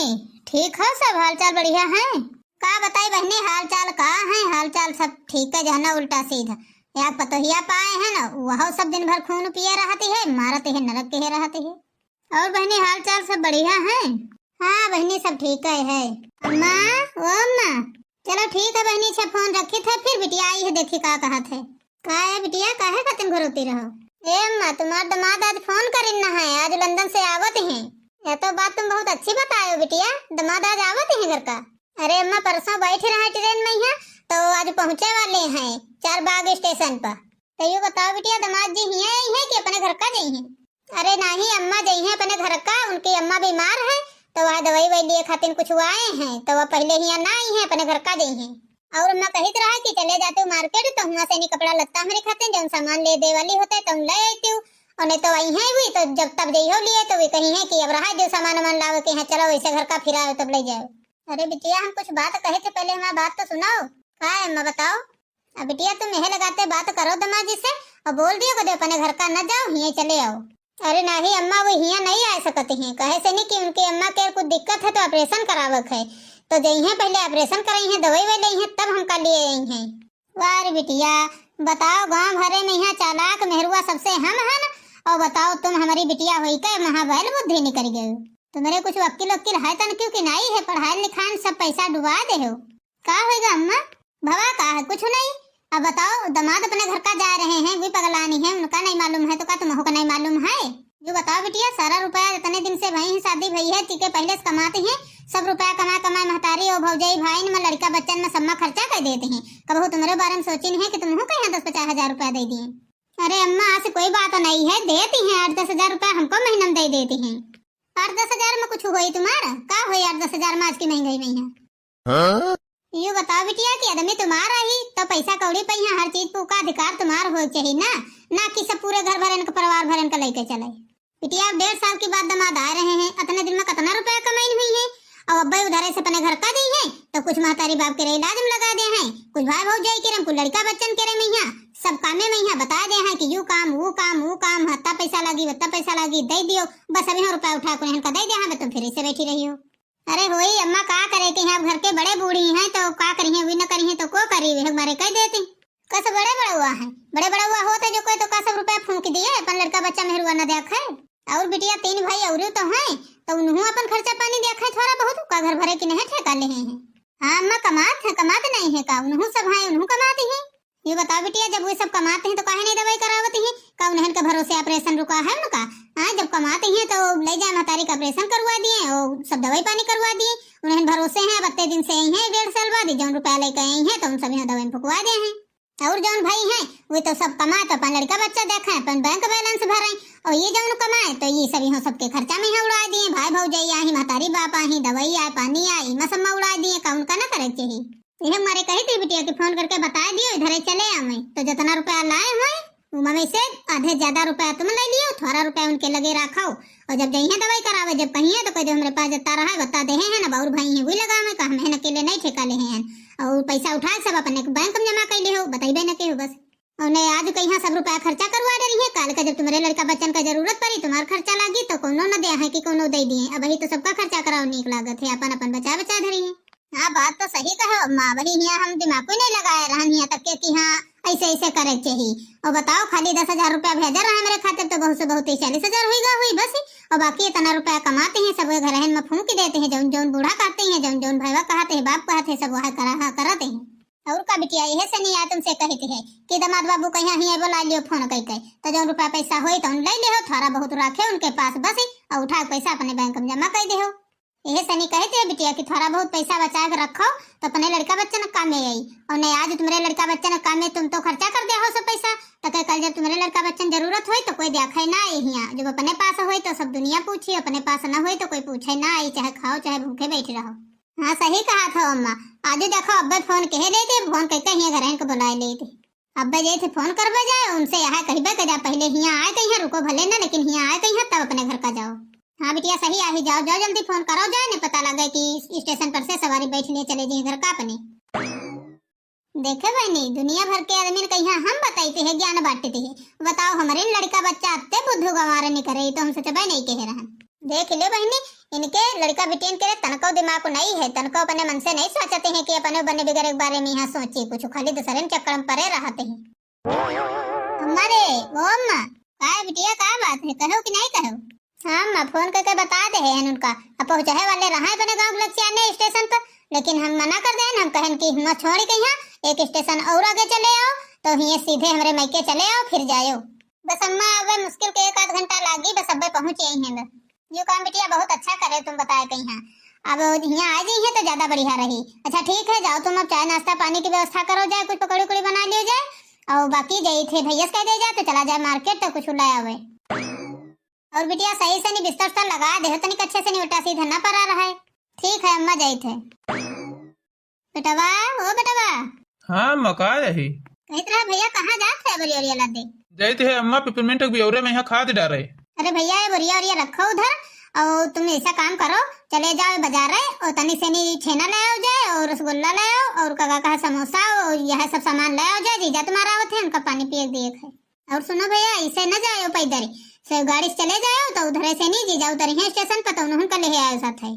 बहनी, ठीक है सब हाल चाल बढ़िया है। का बताई बहनी, हाल चाल का है, हाल चाल सब ठीक है, जहना उल्टा सीधा। यार पतोहिया पाए है ना, वह सब दिन भर खून पिए रहती है, मारते है नरक के रहती है। और बहनी हाल चाल सब बढ़िया है। हाँ बहनी सब ठीक है। अम्मा, ओ अम्मा, चलो ठीक है बहनी, अच्छा फोन रखी थे, फिर बिटिया आई है, देखी का कहा थे। का है बिटिया, काहे खातिर घरोती रहो। ए अम्मा, तुम्हार दामाद आज फोन करिन ना है, आज लंदन से आवत हैं। यह तो बात तुम बहुत अच्छी बताए हो बिटिया, दामाद आज आवत हैं घर का। अरे अम्मा परसों बैठे रहे ट्रेन में यहाँ, तो आज पहुँचे वाले हैं चारबाग स्टेशन पर। तो ये बताओ बिटिया, दामाद जी यहाँ आई है कि अपने घर का गई हैं। अरे नहीं अम्मा, गई हैं अपने घर का, उनकी अम्मा बीमार है, तो वह दवाई वही लिए खातिर कुछ आए हैं, तो वह पहले यहाँ ना आई है, अपने घर का गई हैं। और अम्मा कहित रहा कि चले जाते मार्केट, तो वहाँ से नहीं कपड़ा लत्ता हमारे खाते जो सामान ले दे वाली होता है तो ले आती हूँ, और नहीं तो वही है हुई, तो जब तब जइहो लिए तो वे कही है कि अब रहा जो सामान वामान लाओ के यहाँ चलो वैसे घर का फिराओ तब ले जाओ। अरे बिटिया हम कुछ बात कहे थे, पहले हमारी बात तो सुनाओ। का है अम्मा बताओ। अब बिटिया तुम यह लगाते बात करो दामाद जी से और बोल दियो कदे अपने घर का न जाओ, यहाँ चले आओ। अरे नहीं अम्मा, वो यहाँ नहीं आ सकती हैं, कहे से नहीं कि उनकी अम्मा के कुछ दिक्कत है तो ऑपरेशन करावक है, तो जइहे पहले ऑपरेशन कराई है, दवाई वही ली है, तब हमका लिए आई हैं। वाह बिटिया बताओ, गांव भरे में यहाँ चालाक मेहरुआ सबसे हम है ना, और बताओ तुम हमारी बिटिया हुई का महाबैल बुद्धि निकल गए। तुम्हारे कुछ वकील वकील है तन क्यों कि नहीं है, पढ़ाई लिखाई सब पैसा डुबा दे हो। का होगा अम्मा, भवा का है कुछ नहीं। अब बताओ, दामाद अपने घर का जा रहे हैं, भी पगलानी है, उनका नहीं मालूम है तो का तुमको का नहीं मालूम है। जो बताओ बिटिया, सारा रुपया इतने दिन से वही शादी भई है, टीके पहले से कमाते हैं, सब रुपया कमा कमा महतारी और भौजाई भाई में लड़का बच्चन में सब खर्चा कर देते हैं। कबहू तुम्हारे बारे में सोची नहीं है कि तुमको कहीं 10-50 हजार रुपया दे दिए। अरे अम्मा ऐसी कोई बात नहीं है, देती हैं 8-10 हजार रुपया हमको महीना में दे देती हैं। 8-10 हजार में कुछ हुई तुम्हारा, का हुई 8-10 हजार में आज की महंगाई में है। ये बताओ बिटिया कि आदमी तुम्हारा ही तो पैसा कौड़ी पे हर चीज का अधिकार तुम्हारा हो चाहिए ना कि सब पूरे घर भरन का परिवार भरन का लेके चले। बिटिया 1.5 साल के बाद दामाद आ रहे हैं, इतने दिन में कितना रुपया कमाई हुई है, और अब्बा उधर से अपने घर का दी है, तो कुछ महतारी बाप के इलाज में लगा दे हैं, कुछ भाई भौजाई के कुछ लड़का बच्चन के में यहाँ सब कामे में यहाँ बता दे हैं कि यू काम वो काम वो काम, हत्ता पैसा लगी वत्ता पैसा लगी दे दियो, बस अभी रुपया उठा कर इनका दे दे हैं, तुम फिर से बैठी रही हो। अरे होई अम्मा का करे कि आप घर के बड़े बूढ़ी हैं, तो का करी है, वी न करी है तो को करी वे हमारे कह देते। कस बड़े बड़ा हुआ है, बड़े बड़ा हुआ होता जो कोई तो का सब रुपया फूंक दिए, अपन लड़का बच्चा मेहरुआ न देखा है। और बिटिया 3 भाई और तो हैं, तो उन्हों अपन खर्चा पानी देखा है थोड़ा बहुत, का घर भरे की नहीं ठेका ले हैं। हाँ अम्मा कमात नहीं है का, उन्हों सब हैं उन्हों कमाती हैं। ये बताओ बिटिया, जब वो सब कमाते हैं तो काहे नहीं दवाई करावती हैं, का उन्हें के भरोसे ऑपरेशन रुका है उनका। हाँ जब कमाते हैं तो ले जाए महतारी का ऑपरेशन करवा दिए और सब दवाई पानी करवा दिए, उन्हें भरोसे हैं, अब दिन से आई हैं 1.5 साल बाद जौन रुपया लेके आई हैं, तो उन सब यहाँ दवाई फुकवा दे हैं। और जौन भाई हैं वे तो सब कमाए तो अपन लड़का बच्चा देखा है, अपन बैंक बैलेंस भरे, और ये जौन कमाए तो ये सब यहाँ सबके खर्चा में ही उड़ा दिए, भाई भौजाई आई महतारी बाप आई दवाई आए पानी आई इमा सब में उड़ा दिए, का उनका ना करे चाहिए। यह हमारे कही थी बिटिया कि फोन करके बता दियो इधर चले आवे, तो जितना रुपया लाए हुए उनमें से आधे ज्यादा रुपया तुम ले लियो, थोड़ा रुपया उनके लगे रखो, और जब जइहे दवाई करावे जब कहिए तो कह हमारे पास जता रहा है बता दे हैं ना, बाउर भाई है वही लगावे का, हम अकेले नहीं ठेका ले हैं, और पैसा उठा सब अपने बैंक में जमा कर ले हो, बताइबे न के हो बस। और नहीं आज कहीं सब रुपया खर्चा करवा दे रही है, काल का जब तुम्हारे लड़का बच्चन का जरूरत पड़ी तुम्हारा खर्चा लागी तो कोनो न दिया है कि कोनो दे दिए, अब वही तो सबका खर्चा कराओ नीक लागत है, अपन अपन बचा बचा धरी है। हाँ बात तो सही कहो अम्मा, वही यहाँ हम दिमाग को नहीं लगाए रहन यहाँ तक के कि हाँ ऐसे ऐसे करे चाहिए। और बताओ खाली 10 हजार रुपया भेजा रहा है मेरे खाते, तो बहुत से बहुत 40 हजार हुई बस, और बाकी इतना रुपया कमाते हैं सब घर में फूंक देते हैं, जौन जौन बूढ़ा कहते हैं, जौन जौन भैया कहते हैं, बाप कहते हैं, सब वह कराते हैं। और का बिटिया यह से नहीं आया तुमसे कहते है कि दामाद बाबू कहीं ही बोला लियो फोन कह तो जौन रुपया पैसा हो तो ले ले हो, थोड़ा बहुत रखे उनके पास बस, और उठा पैसा अपने बैंक में जमा कर दे हो। यह सनी कहते हैं बिटिया कि थोड़ा बहुत पैसा बचा के रखो तो अपने लड़का बच्चा न काम में आई, और नहीं आज तुम्हारे लड़का बच्चा न काम में तुम तो खर्चा कर दिया हो सब पैसा, तो कल जब तुम्हारे लड़का बच्चा जरूरत हो तो कोई देखा ना यहाँ, जब अपने पास हो तो सब दुनिया पूछी, अपने पास न हो तो कोई पूछे ना आई, चाहे खाओ चाहे भूखे बैठे रहो। हाँ सही कहा था अम्मा, आज देखो अब्बे फोन कह रहे थे, फोन कहते यहाँ घर को बुला ले थे, अब्बे जे थे फोन करवा जाए उनसे यहाँ कहबे कर जा पहले यहाँ आए कहीं रुको भले ना, लेकिन यहाँ आए कहीं तब अपने घर का जाओ। हाँ बिटिया सही आ ही जाओ जल्दी फोन करो, जाए नहीं पता लगे कि स्टेशन पर से सवारी बैठ लिए चले जाए घर का अपने। देखे बहनी दुनिया भर के आदमी कहीं हम बताते हैं ज्ञान बांटते हैं, बताओ हमारे लड़का बच्चा अत्ते बुद्धू गंवारे नहीं करे तो हम सोचे नहीं कह रहे हैं। देख ले बहनी, इनके लड़का बिटियन के तनको दिमाग नहीं है, तनको अपने मन से नहीं सोचते हैं कि अपने बने बिगड़े के बारे में यहाँ सोचे कुछ, खाली दूसरे चक्कर में परे रहते हैं। हमारे वो अम्मा का बिटिया का बात है, कहो कि नहीं कहो? हाँ अम्मा, फोन करके बता दे हैं उनका, अब पहुँचाए वाले रहा अपने गाँव लक्ष्य आने स्टेशन पर, लेकिन हम मना कर दें, हम कहें कि हिम्मत छोड़ के यहाँ एक स्टेशन और आगे चले आओ, तो ये सीधे हमारे मैके चले आओ फिर जाओ। बस अम्मा अब मुश्किल के 1 आध घंटा लागी, बस अब पहुँचे ही हैं। यो काम बिटिया बहुत अच्छा करे, तुम बताए कहीं यहाँ अब यहाँ आ जाइए तो ज्यादा बढ़िया रही। अच्छा ठीक है, जाओ तुम अब चाय नाश्ता पानी की व्यवस्था करो, जाए कुछ पकौड़ी उकड़ी बना लियो जाए, और बाकी गई थे भैया कह दे जाए तो चला जाए मार्केट तो कुछ लाया हुए। और बिटिया सही से नहीं बिस्तर उस्तर लगा दे, तनिक अच्छे से नहीं उल्टा सीधा ना पड़ा रहा है। ठीक है अम्मा, जाई थे बेटवा, ओ बेटवा। हाँ मका रही कही तरह भैया कहाँ जाते है? बोरिया ओरिया ला दे जाई थे अम्मा, पिपरमेंट भी और में यहाँ खाद डाले। अरे भैया ये बोरिया ओरिया रखो उधर, और तुम ऐसा काम करो, चले जाओ बाजार और तनी से नी छेना ले आओ जाए, और रसगुल्ला ले आओ, और काका का समोसा और यह सब सामान ले आओ जाए, जीजा तुम्हारा आवत है, उनका पानी पिए दिए है। और सुनो भैया, इसे न जाओ पैदल से, गाड़ी से चले जाओ तो उधर से नहीं जीजा उतर है स्टेशन पर, तो उन्होंने ले आयो साथ है।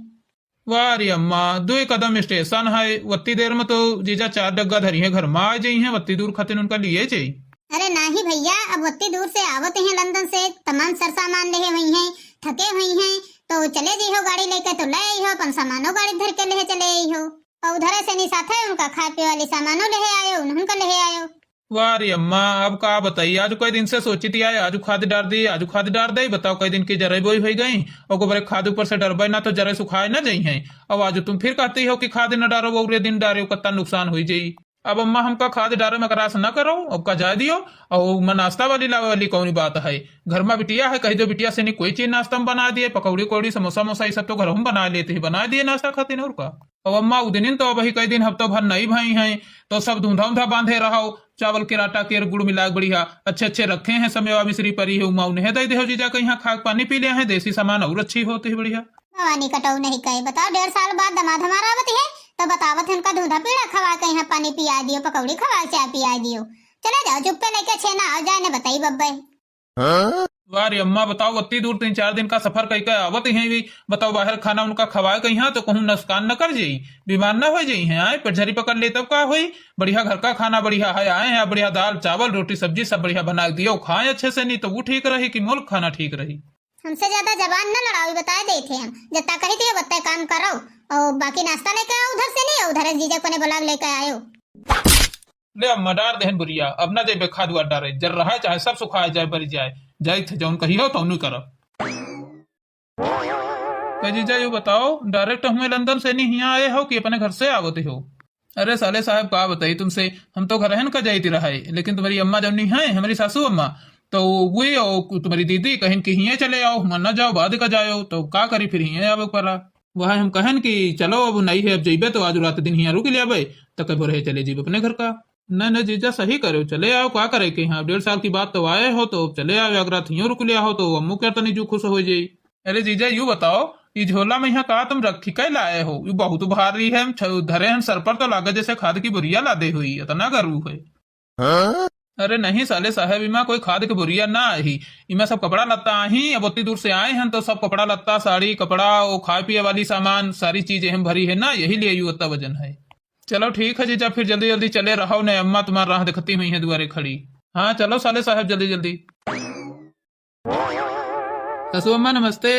वाह रे अम्मा, 2 कदम स्टेशन है, वत्ती देर में तो जीजा 4 डग्गा धरी है, घर में आ जाई है, वत्ती दूर खातिर उनका लिए चाहिए। अरे नहीं भैया, अब वत्ती दूर से आवत हैं लंदन से, तमाम सर सामान ले हुई हैं, थके हुई हैं, तो चले जी हो गाड़ी लेकर तो ले आई हो, अपन सामानों गाड़ी धर के ले चले आई हो, और उधर से नहीं साथ है उनका खा पी वाली सामानों ले आयो, उनका ले आयो। वाह रे अम्मा, अब का बताइए, आज कई दिन से सोची थी आए आज खाद डाल दी, आज खाद डाल दे, बताओ कई दिन की जरे बोई हो गई, और गोबर खाद ऊपर से डरबे ना तो जरे सुखाए ना जाई है, अब आज तुम फिर कहती हो कि खाद न डालो, वो दिन डालो, कितना नुकसान हो जाई। अब अम्मा हमका खाद डाले में करास न करो, अब का जा दियो, और मैं नाश्ता वाली लावे वाली कौन बात है, घर में बिटिया है, कही दो बिटिया से नहीं कोई चीज नाश्ता में बना दिए, पकौड़ी कौड़ी समोसा मोसा ये सब तो घर हम बना लेते हैं, बना दिए नाश्ता खाते और का। अब अम्मा उदिन तो अभी कई दिन हफ्तों भर नहीं भाई हैं, तो सब धूंधा उंधा बांधे रहो, चावल के आटा के गुड़ मिला बढ़िया अच्छे अच्छे रखे हैं, समय मिश्री परी है, उमा उन्हें दे दे जीजा, कहीं खा पानी पी लिया है, देसी सामान और अच्छी होती है बढ़िया। भवानी कटो नहीं कहे, बताओ 1.5 साल बाद दमाद हमारा आवत है, तो बतावत है उनका दूधा पीड़ा खवा के यहाँ पानी पिया दियो, पकौड़ी खवा चाय पिया दियो, चले जाओ चुप्पे लेके छेना आओ जाए, ने बताई बब्बे। वाह रे अम्मा, बताओ इतनी दूर 3-4 दिन का सफर कई का आवत है भी, बताओ बाहर खाना उनका खवाए कहीं तो कहूँ नुकसान न कर जाई, बीमार न हो जाई है, आए पेट झरी पकड़ ले तब का हुई, बढ़िया घर का खाना बढ़िया है, आए हैं बढ़िया दाल चावल रोटी सब्जी सब बढ़िया बना दियो, खाए अच्छे से, नहीं तो वो ठीक रही कि मुल्क खाना ठीक रही। हमसे ज्यादा जबान न लड़ाओ, बताए दे थे हम, जितना कही थी बत्ता काम करो, और बाकी नाश्ता लेके आओ उधर से नहीं, उधर जीजा को ने बुला लेके आयो। ले अम्मा डार देहन बुरिया, अब न जेबे खाद वाद डारे, जर रहा चाहे सब सुखाए जाए बरी जाए, जाई थे जौन कही हो तो नहीं करब। जीजा यू बताओ, डायरेक्ट हमें लंदन से नहीं यहाँ आए हो कि अपने घर से आवते हो? अरे साले साहब का बताई तुमसे, हम तो घर का जाती रहा है, लेकिन तुम्हारी अम्मा जब नहीं है, हमारी सासू अम्मा, तो वही और तुम्हारी दीदी कहें कि हिये चले आओ, हम न जाओ बाद का जाओ, तो का करी फिर हिये आवे पड़ा, वह हम कहन कि चलो अब नहीं है, अब जेबे तो आज रात दिन यहाँ रुक लिया, तो कब रहे चले जीब अपने घर का। न जीजा सही करे, चले आओ, क्या करे कि हाँ 1.5 साल की बात तो आए हो, तो चले आओ, अगर रात रुक लिया हो तो अम्मू क्या तो नहीं जो खुश हो जाये। अरे जीजा यू बताओ, ये झोला में यहाँ का तुम रखी कह लाए हो, ये बहुत भारी है, धरे हैं सर पर तो लागे जैसे खाद की बुरिया लादे हुई, इतना गर्व है। अरे नहीं साले साहब, इमा कोई खाद की बुरिया ना आई, इमा सब कपड़ा लत्ता ही, अब उतनी दूर से आए हैं तो सब कपड़ा लत्ता साड़ी कपड़ा वो खाए पिए वाली सामान सारी चीजें हम भरी है ना, यही लिए यू उतना वजन है। चलो ठीक है जीजा, फिर जल्दी जल्दी चले रहो, ने अम्मा तुम्हारी राह दिखती हुई है दुआरे खड़ी। हाँ चलो साले साहब जल्दी जल्दी। ससु अम्मा नमस्ते।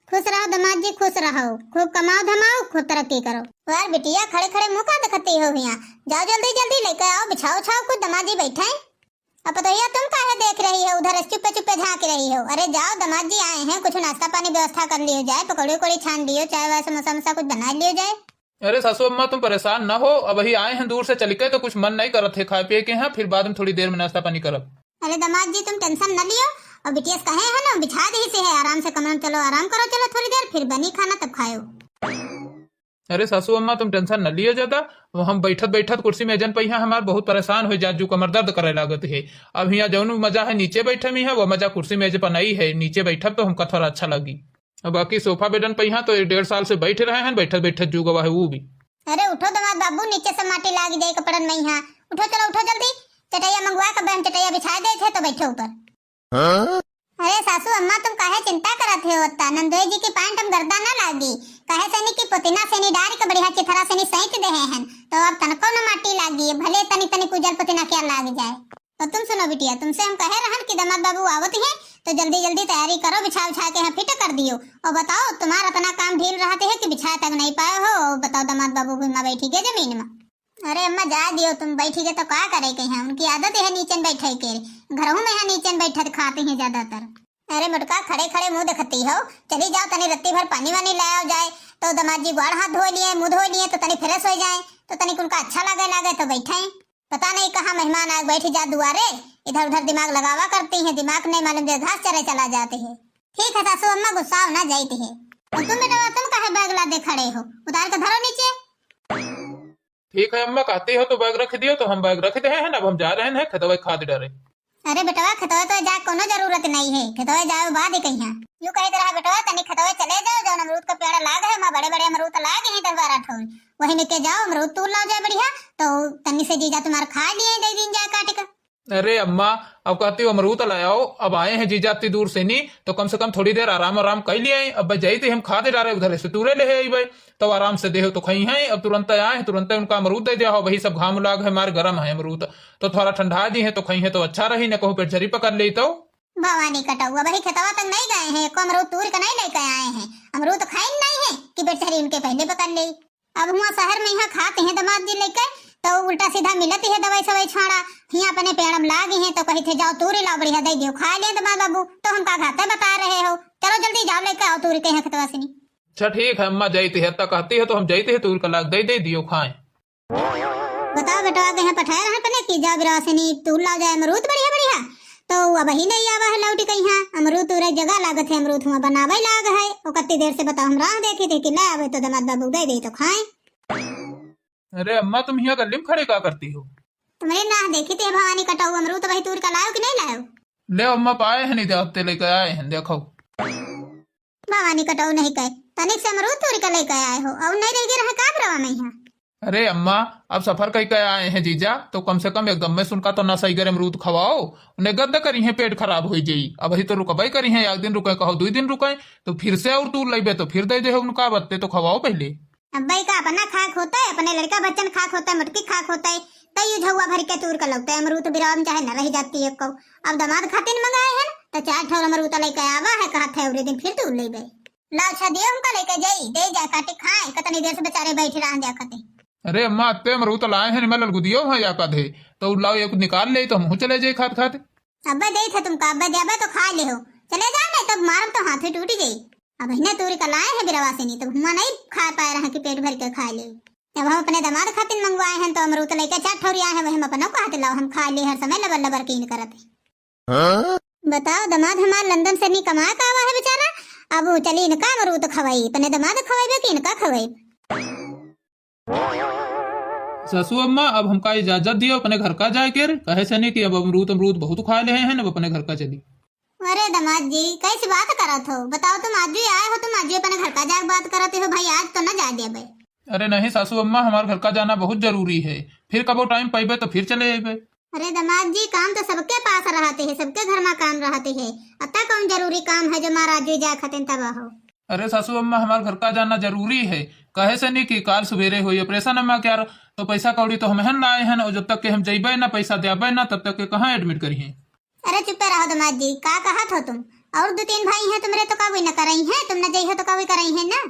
खुश रहो दमाद जी, खुश रहो, खूब कमाओ धमाओ, खूब तरक्की करो। यार बिटिया खड़े खड़े मुँह का दिखती हो यहाँ, जाओ जल्दी जल्दी लेकर आओ, बिछाओ छाओ, कुछ दमाद जी बैठे हैं। अब तो भैया तुम काहे देख रही हो उधर, चुप्पे चुप्पे झांक रही हो? अरे जाओ दमाद जी आए हैं, कुछ नाश्ता पानी व्यवस्था कर लियो जाए, पकौड़ी उकौड़ी छान लियो, चाय वाय समोसा मसा कुछ बना लियो जाए। अरे सासू अम्मा तुम परेशान न हो, अब ही आए हैं दूर से चल के, तो कुछ मन नहीं करत है खाए पिए के, हैं फिर बाद में थोड़ी देर में नाश्ता पानी करब। अरे दमाद जी तुम टेंशन न लियो, और बिटिया कहे है ना बिछा दी से है, आराम से कमरे में चलो आराम करो, चलो थोड़ी देर फिर बनी खाना तब खाओ। अरे सासू अम्मा तुम टेंशन न लियो ज्यादा, हम बैठत बैठत कुर्सी में जन पहिया हमार बहुत परेशान हो जात, जो कमर दर्द करे लागत है। अब यहाँ जौन मजा है नीचे बैठे में है, वो मजा कुर्सी में पर नहीं है, नीचे बैठब तो हमका थोड़ा अच्छा लगी। अब बाकी सोफा बेडन पहिया तो 1.5 साल से बैठे रहे हैं, बैठत बैठत जो गवा है वो भी। अरे उठो दमाद बाबू, नीचे से माटी लाग जाए कपड़न में यहाँ, उठो चलो उठो जल्दी, चटैया मंगवा कर बहन चटैया बिछा दे थे तो बैठो ऊपर। अरे सासू अम्मा तुम काहे चिंता करत हो? उतना नंदोई जी की पैंट हम गर्दा ना लागी, काहे सनी की पुतिना सेनी डार के बढ़िया की तरह सेनी सहित दे हैं, तो अब तनको न माटी लागी, भले तनी तनी कुजल पुतिना क्या लाग जाए। तो तुम सुनो बिटिया, तुमसे हम कहे रहन कि दामाद बाबू आवत है तो जल्दी जल्दी तैयारी करो, बिछा उछा के यहाँ फिट कर दियो। और बताओ तुम्हारा इतना काम ढील रहते है कि बिछा तक नहीं पाए हो। बताओ दामाद बाबू भी माँ बैठी के जमीन में। अरे अम्मा जा दियो, तुम बैठी के तो क्या करे के हैं, उनकी आदत है नीचे बैठे के, घरों में यहाँ नीचे बैठे खाते हैं ज्यादातर। अरे मुटका खड़े खड़े मुंह दिखती हो, चली जाओ तनी रत्ती भर पानी वानी ले आओ जाए, तो दामाद जी ग्वाड़ हाथ धो लिए मुंह धो लिए तो तनी फ्रेश हो जाए, तो तनी उनका अच्छा लगे तो बैठे। पता नहीं कहाँ मेहमान आ बैठ जा दुआरे, इधर उधर दिमाग लगावा करती हैं, दिमाग नहीं मालूम जो घास चरे चला जाते हैं। ठीक है सासू अम्मा, गुस्सा ना जाती है। और तुम बेटा तुम काहे बैग लादे खड़े हो, उतार के धरो नीचे। ठीक है अम्मा, कहती हो तो बैग रख दियो, तो हम बैग रख दे हैं। अब हम जा रहे हैं खेतवा खाद डाले। अरे बेटवा खेतवे तो जा कोनो जरूरत नहीं है, खेतवे जाओ बाद ही कहीं यूं कहे रहा बेटवा, तनी खेतवे चले जाओ, जो अमरूद का पेड़ लाग है, माँ बड़े बड़े अमरूद लाग हैं 10-12 ठोर, वही लेके जाओ अमरूद तोड़ लाओ जाए बढ़िया, तो तनी से जीजा तुम्हारा खा लिए दे दिन जाए काट कर। अरे अम्मा, अब कहती हो अमरूद लाओ, अब आए हैं जीजा इतनी दूर से नहीं, तो कम से कम थोड़ी देर आराम कर लिए। अब जाई थे हम खादे डाले उधर से तूरे ले आई, तो आराम से देहो तो खाई है। अब तुरंत आए हैं, तुरंत उनका अमरूद दे दिया हो, वही सब घाम लाग है, मारे गर्म है अमरूद, तो थोड़ा ठंडा दी है तो खाई है तो अच्छा रही, न कहूँ पेट झरी पकड़ ली। तो भवानी कटौआ वही खेतवा तक नहीं गए हैं, को अमरूद तूर के नहीं लेके आए हैं, अमरूद खाई नहीं है कि पेट झरी उनके पहले पकड़ ली। अब हुआ शहर में यहाँ खाते हैं दामाद जी लेकर, तो उल्टा सीधा मिलती है दवाई सवाई छाड़ा, यहाँ अपने पेड़म लागे हैं तो कही थे जाओ तूरी लाओ बढ़िया दे दियो, खा लिया दामाद बाबू, तो हम का खाते बता रहे हो, चलो जल्दी जाओ लेकर आओ तूरी के यहाँ खेतवा से। अच्छा ठीक है अम्मा, जाती है तक कहती है तो हम जाते हैं, तूर का लाग दे दियो खाएं। बताओ बेटा आगे यहाँ पठाए रहे पने की जाओ बिरा से नहीं तूर लाओ जाए अमरूद बढ़िया बढ़िया, तो अब ही नहीं आवा है लौटी कहीं यहाँ अमरूद तूरे जगह लागत है, अमरूद हुआ बनावे लाग है, वो कितनी देर से बताओ हम राह देखी थे कि ले आवे तो दामाद बाबू दे दे तो खाएं। अरे अम्मा तुम यहाँ गली में खड़े क्या करती हो? तुम्हारी नाह देखी थी भवानी कटाऊ अमरूद वही तूर का लाओ कि नहीं लाओ? ले अम्मा पाए हैं, नहीं हफ्ते लेकर आए हैं, देखो भवानी कटाऊ नहीं कहे तनिक से अमरूद तूर का लेकर आए हो और नहीं रह गए रहे का रवा में यहाँ। अरे अम्मा अब सफर कहीं कह आए हैं जीजा, तो कम से कम एकदम में सुनका तो ना सही करे अमरूद खवाओ, उन्हें गद्दा करी है पेट खराब हो जाई। अब ही तो रुकबाई करी है, एक दिन रुके कहो 2 दिन रुके, तो फिर से और तूर लेबे तो फिर दे दे उनका बत्ते, तो खवाओ पहले। अब्बाई का अपना खाक होता है, अपने लड़का बच्चन खाक होता है, मटकी खाक होता है, तय झुआ भर के तूर का लगता है अमरूद बिराम चाहे न रह जाती है को। अब दामाद खातिर मंगाए हैं तो 4 ठोर अमरूद लेके आवा है, कहा थे अगले दिन फिर तूर ले गए, ला अच्छा दियो हमका लेके जाई दे जा काटे खाए, कितनी देर से बेचारे बैठे रह जा खाते। अरे अम्मा अत्ते अमरूद लाए हैं, मैं ललगुदियो है या कदे, तो लाओ एक निकाल ले तो हम चले जाए खाते खाते। अब्बा दे थे तुमका, अब्बा देबे तो खा ले हो, चले जा नहीं तब मारम तो हाथ टूट जाई। अब इन्हें तूरी का लाए हैं बिरवा से नहीं तो हुआ नहीं खा पाए रहे कि पेट भर के खा ले। अब हम अपने दामाद खातिर मंगवाए हैं तो अमरूद लेके 4 ठोरिया है, वही हम अपनों को हाथ लाओ, हम खा ले हर समय लबर लबर कीन करते। बताओ दामाद हमार लंदन से नहीं कमा का आवा है बेचारा, अब वो चली इनका अमरूद खवाई, अपने दामाद खवाई कि इनका खवाई। सासू अम्मा अब हमका इजाजत दियो अपने घर का जाए के, कहे से नहीं कि अब अमरूद बहुत खा ले हैं, अब अपने घर का चली। अरे दामाद जी कैसी बात करत हो, बताओ तुम आज भी आए हो, तुम आज भी अपने घर का जाके बात करते हो भाई, आज तो न जा दे भाई। अरे नहीं सासू अम्मा, हमारे घर का जाना बहुत जरूरी है, फिर कबो टाइम पाइबे तो फिर चले आइबे। अरे दामाद जी काम तो सबके पास रहते हैं, सबके घर में काम रहते हैं, अतः कौन जरूरी काम है जो महाराज जी जा खतन तब हो। अरे सासू अम्मा हमारे घर का जाना जरूरी है, कहे से नहीं कि काल सवेरे हुई ऑपरेशन अम्मा क्या, तो पैसा कौड़ी तो हम हन लाए हैं, और जब तक के हम जइबे ना पैसा देबे ना तब तक के कहाँ एडमिट करी है। अरे चुप रहो दामाद जी, का कहत हो तुम, और 2-3 भाई हैं तुमरे तो कावी न करई है, तुम न जई हो तो कावी करई है ना।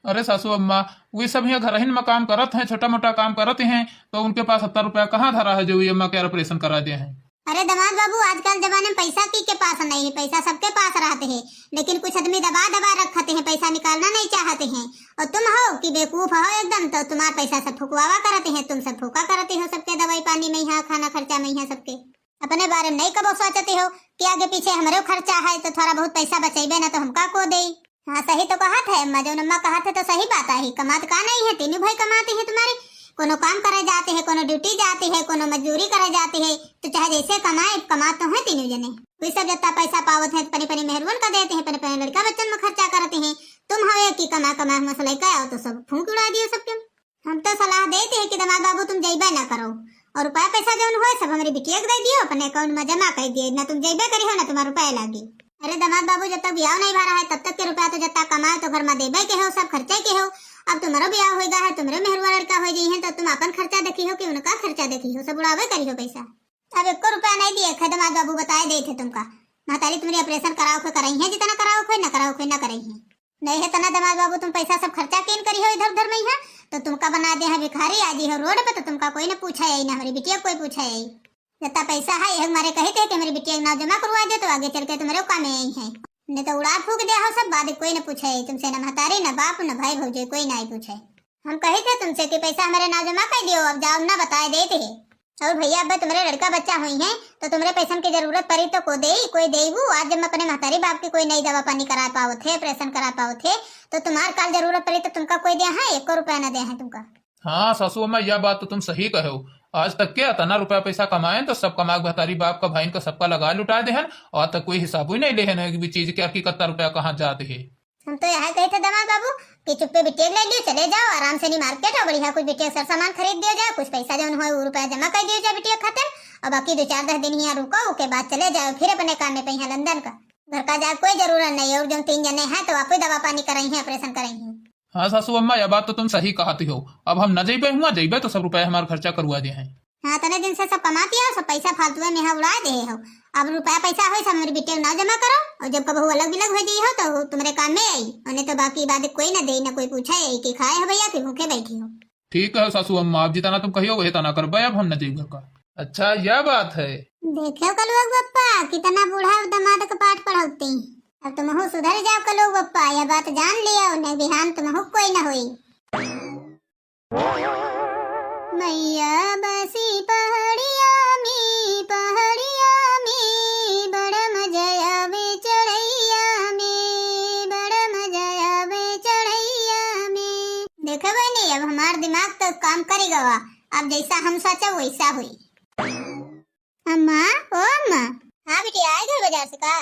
अरे सासू अम्मा वे सब यहाँ घर में काम करत हैं, छोटा मोटा काम करते हैं, तो उनके पास 70 रुपया कहाँ धरा है जो अम्मा के ऑपरेशन करा दिए हैं। अरे दामाद बाबू आजकल जमाने में पैसा के पास नहीं है, पैसा सबके पास रहते हैं, लेकिन कुछ आदमी दबा दबा रखते हैं, पैसा निकालना नहीं चाहते हैं, और तुम हो कि बेवकूफ हो एकदम, तो तुम्हारा पैसा सब फुकवावा करते हैं, तुम सब फूका करते हो सबके दवाई पानी में यहाँ खाना खर्चा में यहाँ सबके, अपने बारे में नहीं कबो सोचते हो कि आगे पीछे हमारे खर्चा है तो थोड़ा बहुत पैसा बचेबे ना तो हमका को दे। हाँ सही तो कहा था अम्मा, जो अम्मा कहा था तो सही बात है, कमात का नहीं है, तीनों भाई कमाते हैं तुम्हारे, कोनो काम करे जाते हैं, कोनो ड्यूटी जाते हैं, कोनो मजदूरी करे जाते हैं, तो चाहे जैसे कमाए कमा तो है तीनों जने, कोई सब जितना पैसा पावत है पनी पनी मेहरबान कर देते हैं, पनी पनी लड़का बच्चन में खर्चा करते हैं, तुम हो कि कमा कमा मसला का आओ तो सब फूंक उड़ा दिए सबके। हम तो सलाह देते हैं कि दामाद बाबू तुम जइबे ना करो, और रुपया पैसा जो हो सब हमारी बिटिया को दे दियो, अपने अकाउंट में जमा कर दिए, ना तुम जइबे करी हो ना तुम्हारा रुपया लागी। अरे दामाद बाबू जब तक ब्याह नहीं भरा है तब तक के रुपया तो जब तक कमाए तो घर में देबे के हो, सब खर्चे के हो। अब तुम्हारा ब्याह होएगा है, तुम्हारे मेहरुआ लड़का हो जाई है तो तुम अपन खर्चा देखी हो कि उनका खर्चा देखी हो, सब उड़ावे करी हो पैसा। अब 1 रुपया नहीं दिए खे दामाद बाबू बताए दे थे तुमका। महतारी तुम्हारी ऑपरेशन कराओ के कराई है, जितना कराओ कोई न कराओ कोई न कराई है। नहीं है तना दामाद बाबू तुम पैसा सब खर्चा केन करी हो इधर उधर में है तो तुमका बना दे है भिखारी आजी हो रोड पे तो तुमका कोई न पूछा है, ना हमारी बिटिया कोई पूछा है। जितना पैसा है ये हमारे कहते हैं कि मेरी बिटिया नाव जमा करवा दे तो आगे चल के तुम्हारे काम में आई है, नहीं तो उड़ा फूक दिया हो सब बाद कोई न पूछे तुमसे, न महतारी न बाप न भाई भौजे कोई नहीं पूछे। हम कहे थे तुमसे कि पैसा हमारे नाव जमा कर दियो, अब जाओ ना बताए देते है। और भैया अब तुम्हारे लड़का बच्चा हुई है तो तुम्हारे पैसा की जरूरत पड़ी तो कोई देबू। आज जब मैं अपने महतारी बाप की कोई नई दवा पानी करा पाओ थे, ऑपरेशन करा पाओ थे तो तुम्हारे काल जरूरत पड़ी तो तुमका कोई दिया है, 1 रुपया न दिया है तुमका। हाँ सासू अम्मा यह बात तो तुम सही कहो। आज तक क्या तना रुपया पैसा कमाए तो सब कमा महतारी बाप का भाई का सबका लगा लुटा दे है और तक कोई हिसाब ही नहीं ले है कि चीज क्या की कितना रुपया कहाँ जाते है। हम तो यहाँ कहे थे दामाद बाबू कि चुप्पे बिटिया ले लियो, चले जाओ आराम से नहीं मार्केट और बढ़िया कुछ बिटिया सर सामान खरीद दिया जाए, कुछ पैसा जो हो रुपया जमा कर दिया जाए बिटिया खातिर और बाकी 2-4-10 दिन यहाँ रुको, उसके बाद चले जाओ फिर अपने काम में पे लंदन का। घर का जाए कोई जरूरत नहीं है और जो 3 जने हैं तो आप ही दवा पानी कराई है, ऑपरेशन कराई है। हाँ सासू अम्मा यह बात तो तुम सही कहती हो। अब हम न जेबे हुआ जेबे तो सब रुपया हमारा खर्चा करवा दिए हैं। हाँ तने दिन से सब कमाती हो, सब पैसा फालतू में यहाँ उड़ा दे हो। अब रुपया पैसा हो सब मेरी बिटिया ना जमा करो और जब कबहू अलग बिलग हो जाई हो तो तुम्हारे काम में आई, और तो बाकी बात कोई न दे न कोई पूछा है कि खाए हो भैया कि भूखे बैठी हो। ठीक है सासू अम्मा, आप जितना तुम कहियो वही तना कर, अब हम न जेब घर का। अच्छा यह बात है। देखो कलोग बप्पा कितना बूढ़ा दामाद का पाठ पढ़ाती। अब तुम हो सुधर जाओ कलोग बप्पा, यह बात जान लिया उन्हें बिहान तुम हो कोई न हुई। मैया बसी पहाड़िया में बड़ा मजा आवे चढ़ैया में, बड़ा मजा आवे चढ़ैया में। देखो बहनी अब हमार दिमाग तो काम करेगा, अब जैसा हम सोचा वैसा हुई। अम्मा ओ अम्मा। हाँ बेटी आए गए बाजार से का?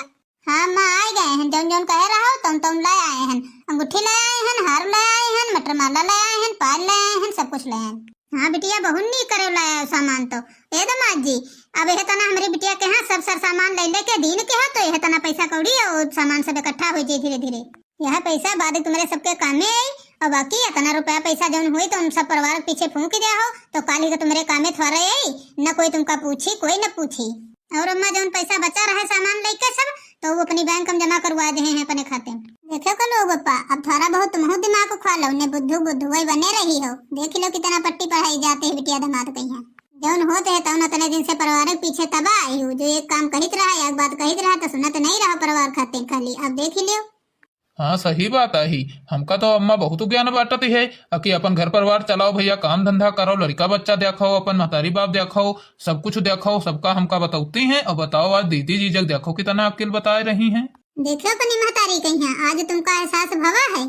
हाँ अम्मा आए गए हैं, जौन जौन कह रहा हो तुम ले आए हैं। अंगूठी ले आए हैं, हार ले आए हैं, मटर माला ले आए हैं, पाल ले आए हैं, सब कुछ ले आए हैं। हाँ बिटिया बहुत नहीं करे लाया सामान तो ए दामाद जी। अब यह तना हमारी बिटिया के यहाँ सब सर सामान ले लेके दिन के है तो यह तना पैसा कौड़ी और सामान सब इकट्ठा हो जाए धीरे धीरे। यह पैसा बाद तुम्हारे सबके काम में आई और बाकी इतना रुपया पैसा जौन हुई तो उन सब परिवार के पीछे फूंक दिया हो तो काली का तुम्हारे काम में थोड़ा आई न कोई तुमका पूछी कोई न पूछी। और अम्मा जौन पैसा बचा रहा सामान लेके सब तो वो अपनी बैंक में जमा करवा दे हैं अपने खाते में। देखो कलो बप्पा अब थोड़ा बहुत तुम हो दिमाग को खा लो, ने बुद्धू बुद्धू वही बने रही हो। देख लो कितना पट्टी पढ़ाई जाते है बिटिया दामाद कहीं है जौन होते है तो उतने दिन से परिवार के पीछे तबाह आई हूँ। जो एक काम कहित रहा एक बात कहित रहा तो सुनत नहीं रहा परिवार खाते खाली। अब देख लियो। हाँ सही बात आई। हमका तो अम्मा बहुत ज्ञान बांटती है कि अपन घर परिवार चलाओ भैया, काम धंधा करो, लड़का बच्चा देखो, अपन महतारी बाप देखो, सब कुछ देखो, सबका हमका बताती हैं। और बताओ आज दीदी जी जग देखो कितना अक्ल बताए रही हैं। देखो अपनी महतारी कहीं है आज तुमका एहसास भवा है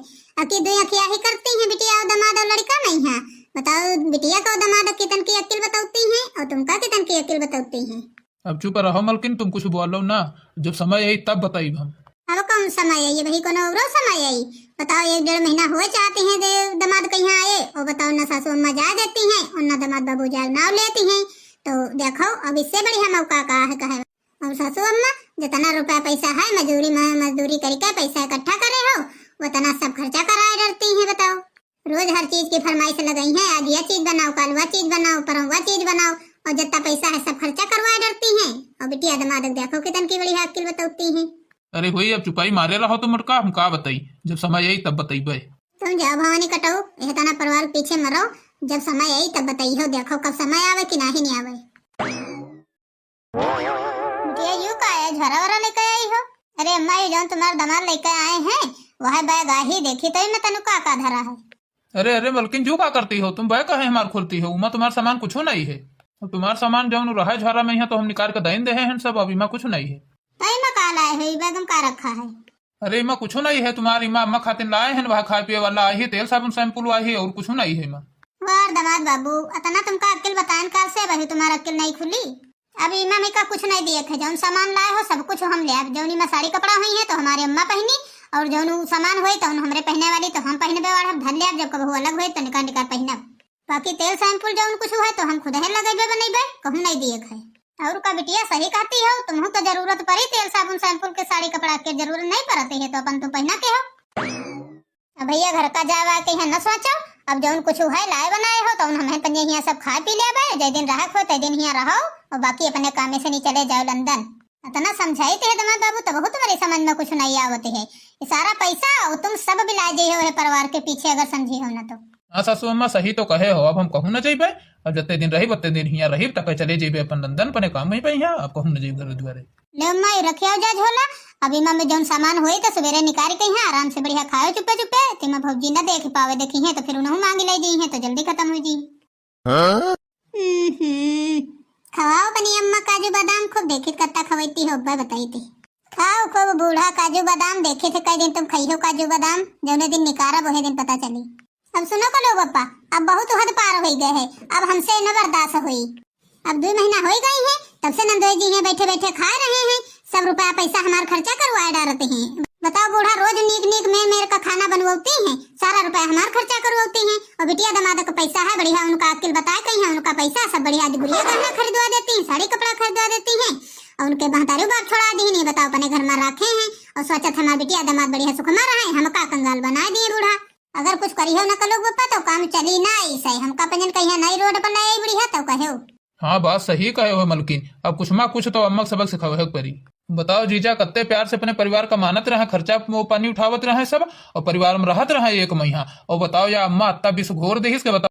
कि 2 अखिया ही करती हैं बिटिया और दामाद और लड़का नहीं है। बताओ बिटिया को दामाद कितन की अक्ल बताती हैं और तुमका कितन की अक्ल बताती हैं। अब चुप रहो मलकिन, तुम कुछ बोलो ना, जब समय आई तब बताई हम। अब कौन समय आई भाई कोनो और समय आई? बताओ 1-1.5 महीना हुए चाहते हैं दामाद कहीं आए और बताओ ना सासू अम्मा जा देती हैं और ना दामाद बाबू जा नाव लेती हैं। तो देखो अब इससे बढ़िया मौका कहा है। और सासू अम्मा जितना रुपया पैसा है मजदूरी करके पैसा इकट्ठा करे हो उतना सब खर्चा कराए डरती हैं। बताओ रोज हर चीज की फरमाइश लगाई है, आज यह चीज बनाओ, कल वह चीज बनाओ, परसों वह चीज बनाओ और जितना पैसा है सब खर्चा करवाए डरती हैं। और बिटिया दामाद देखो कितन की बढ़िया अक्ल बताती हैं। अरे भाई अब चुपाई मारे रहो तुम का, हम का बताई, जब समय आई तब बताई भाई। तुम जाओ भवानी कटाओ यह तना परिवार पीछे मरो, जब समय आई तब बताई हो। देखो कब समय आवे कि नहीं आवे। बिटिया यू का है झरा वरा लेकर आई हो? अरे अम्मा ये जो तुम्हारे दामाद लेकर आए हैं वह बैग आई देखी तो मैं तनु का धरा है। अरे मलकिन जो का करती हो तुम, बैग कहे हमार खोलती हो? उमा तुम्हारा सामान कुछ नहीं है। तुम्हारा सामान जो रहा झरा में है तो हम निकाल कर दे दे हैं सब, अभी माँ कुछ नहीं है। लाए है बैग में का रखा है? अरे माँ कुछ नहीं है तुम्हारी माँ, अम्मा खातिर लाए हैं वहाँ खाए पिए वाला आई है, तेल साबुन शैम्पूल आई है और कुछ नहीं है माँ। वाह दामाद बाबू इतना तुमका अक्ल बताएं काल से वही तुम्हारा अक्ल नहीं खुली। अब इमा में का कुछ नहीं दिए थे, जौन सामान लाए हो सब कुछ हम ले। जौन इमा साड़ी कपड़ा हुई है तो हमारी अम्मा पहनी और जौन सामान हुई तो हमरे पहने वाली तो हम पहने वाला धर ले। जब कभी अलग हुई तो निकाल पहनब। बाकी तेल शैम्पूल जौन कुछ हुआ तो हम खुद है लगे बनेबे कहूँ नहीं दिए थे। और का बिटिया सही कहती हो, तुम्हें तो जरूरत पड़ी तेल साबुन शैम्पूल के साड़ी कपड़ा के जरूरत नहीं पड़ती है, तो अपन तुम पहना के हो। अब भैया घर का जावा के यहाँ न सोचो, अब जौन कुछ है लाए बनाए हो तो हमें पन्ने यहाँ सब खा पी ले भाई, जै दिन रहा हो तै दिन यहाँ रहो और बाकी अपने काम से नहीं चले जाओ लंदन। इतना समझाई थे दमाद बाबू तो बहुत तुम्हारी समझ में कुछ नहीं आवते है। ये सारा पैसा और तुम सब भी ला जाइए है परिवार के पीछे, अगर समझी हो ना तो। हाँ सासू अम्मा सही तो कहे हो, अब हम कहूँ न जाइबे, अब जते दिन रही बते दिन यहाँ रही तक चले जाइबे अपन लंदन पने काम ही पे यहाँ, अब कहूँ न जाइबे घर द्वारे। ले अम्मा ये रखियो जा झोला, अभी माँ में जौन सामान होई तो सवेरे निकाल के यहाँ आराम से बढ़िया खाओ चुपे चुपे, तिमा भौजी न देख पावे देखी है तो फिर उन्हें मांग ले जी है तो जल्दी खत्म हो जी। खवाओ बनी अम्मा काजू बादाम, खूब देखी कत्ता खवाती हो बताई थी। खाओ खूब बूढ़ा काजू बादाम, देखे थे कई दिन तुम खाई हो काजू बादाम, जौने दिन निकारा वही दिन पता चली। अब सुनो कलो पप्पा, अब बहुत हद पार हो गए है, अब हमसे न बर्दाश्त हुई। अब 2 महीना हो गई है तब से नंदोई जी हैं बैठे बैठे खा रहे हैं, सब रुपया पैसा हमारा खर्चा करवाए डालते हैं। बताओ बूढ़ा रोज नीक नीक में मेरे का खाना बनवाती हैं, सारा रुपया हमारा खर्चा करवाती हैं, और बिटिया दमाद का पैसा है बढ़िया, उनका अक्ल बताए कहीं है उनका पैसा सब बढ़िया गुड़िया गहना खरीदवा देती हैं, साड़ी कपड़ा खरीदवा देती हैं, और उनके बहतारू बात छोड़ा दी नहीं। बताओ अपने घर में रखे हैं और सोचत हमारा बिटिया दमाद बढ़िया सुखमा रहे, हमका कंगाल बना दिए बूढ़ा। अगर कुछ करी हो न कलो पप्पा तो काम चली ना ऐसे, हमका पंजन कहीं नई रोड पर नहीं बढ़िया तो कहे। हाँ बात सही कहे हो मलकिन, अब कुछ माँ कुछ तो अम्मा सबक सिखावे परी। बताओ जीजा कत्ते प्यार से अपने परिवार का मानत रहे, खर्चा वो पानी उठावत रहे सब, और परिवार में रहत रहे 1 महीना, और बताओ या अम्मा अत्ता विष घोर देहिस के बताओ।